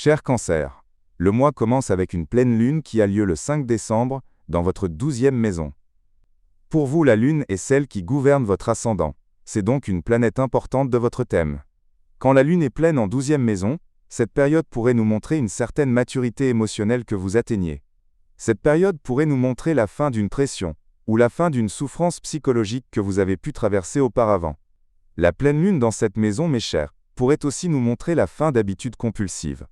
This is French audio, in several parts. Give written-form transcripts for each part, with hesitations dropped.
Cher Cancer, le mois commence avec une pleine lune qui a lieu le 5 décembre, dans votre 12e maison. Pour vous, la lune est celle qui gouverne votre ascendant. C'est donc une planète importante de votre thème. Quand la lune est pleine en 12e maison, cette période pourrait nous montrer une certaine maturité émotionnelle que vous atteignez. Cette période pourrait nous montrer la fin d'une pression, ou la fin d'une souffrance psychologique que vous avez pu traverser auparavant. La pleine lune dans cette maison, mes chers, pourrait aussi nous montrer la fin d'habitudes compulsives.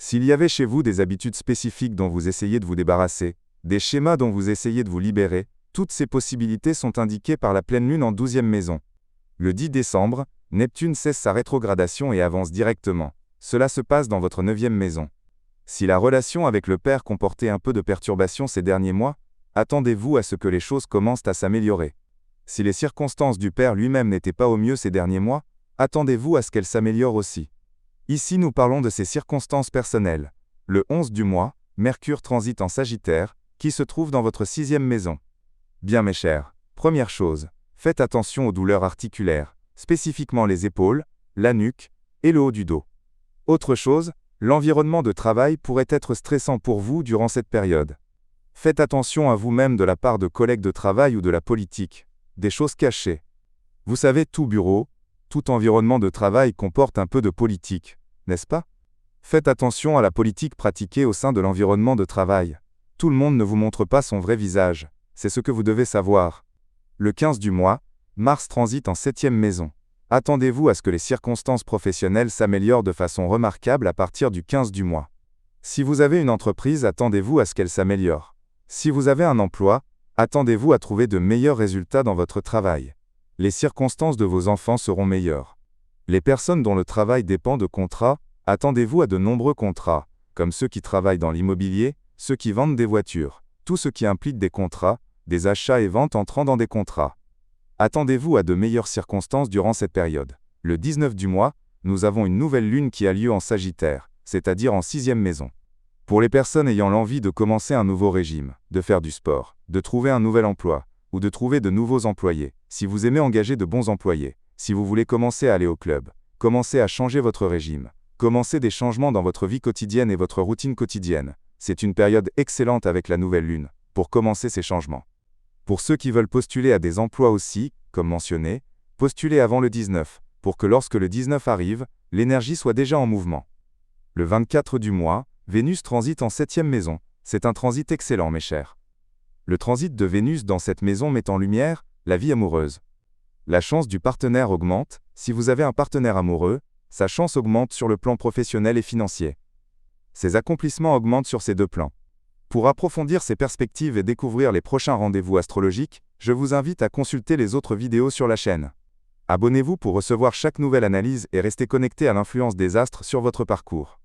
S'il y avait chez vous des habitudes spécifiques dont vous essayez de vous débarrasser, des schémas dont vous essayez de vous libérer, toutes ces possibilités sont indiquées par la pleine lune en 12e maison. Le 10 décembre, Neptune cesse sa rétrogradation et avance directement. Cela se passe dans votre 9e maison. Si la relation avec le père comportait un peu de perturbation ces derniers mois, attendez-vous à ce que les choses commencent à s'améliorer. Si les circonstances du père lui-même n'étaient pas au mieux ces derniers mois, attendez-vous à ce qu'elles s'améliorent aussi. Ici nous parlons de ces circonstances personnelles. Le 11 du mois, Mercure transite en Sagittaire, qui se trouve dans votre 6e maison. Bien mes chers, première chose, faites attention aux douleurs articulaires, spécifiquement les épaules, la nuque et le haut du dos. Autre chose, l'environnement de travail pourrait être stressant pour vous durant cette période. Faites attention à vous-même de la part de collègues de travail ou de la politique, des choses cachées. Vous savez, tout bureau, tout environnement de travail comporte un peu de politique, n'est-ce pas? Faites attention à la politique pratiquée au sein de l'environnement de travail. Tout le monde ne vous montre pas son vrai visage, c'est ce que vous devez savoir. Le 15 du mois, Mars transite en 7e maison. Attendez-vous à ce que les circonstances professionnelles s'améliorent de façon remarquable à partir du 15 du mois. Si vous avez une entreprise, attendez-vous à ce qu'elle s'améliore. Si vous avez un emploi, attendez-vous à trouver de meilleurs résultats dans votre travail. Les circonstances de vos enfants seront meilleures. Les personnes dont le travail dépend de contrats, attendez-vous à de nombreux contrats, comme ceux qui travaillent dans l'immobilier, ceux qui vendent des voitures, tout ce qui implique des contrats, des achats et ventes entrant dans des contrats. Attendez-vous à de meilleures circonstances durant cette période. Le 19 du mois, nous avons une nouvelle lune qui a lieu en Sagittaire, c'est-à-dire en 6e maison. Pour les personnes ayant l'envie de commencer un nouveau régime, de faire du sport, de trouver un nouvel emploi, ou de trouver de nouveaux employés, si vous aimez engager de bons employés, si vous voulez commencer à aller au club, commencer à changer votre régime, commencer des changements dans votre vie quotidienne et votre routine quotidienne, c'est une période excellente avec la nouvelle lune, pour commencer ces changements. Pour ceux qui veulent postuler à des emplois aussi, comme mentionné, postulez avant le 19, pour que lorsque le 19 arrive, l'énergie soit déjà en mouvement. Le 24 du mois, Vénus transite en 7e maison. C'est un transit excellent, mes chers. Le transit de Vénus dans cette maison met en lumière la vie amoureuse. La chance du partenaire augmente. Si vous avez un partenaire amoureux, sa chance augmente sur le plan professionnel et financier. Ses accomplissements augmentent sur ces deux plans. Pour approfondir ces perspectives et découvrir les prochains rendez-vous astrologiques, je vous invite à consulter les autres vidéos sur la chaîne. Abonnez-vous pour recevoir chaque nouvelle analyse et restez connecté à l'influence des astres sur votre parcours.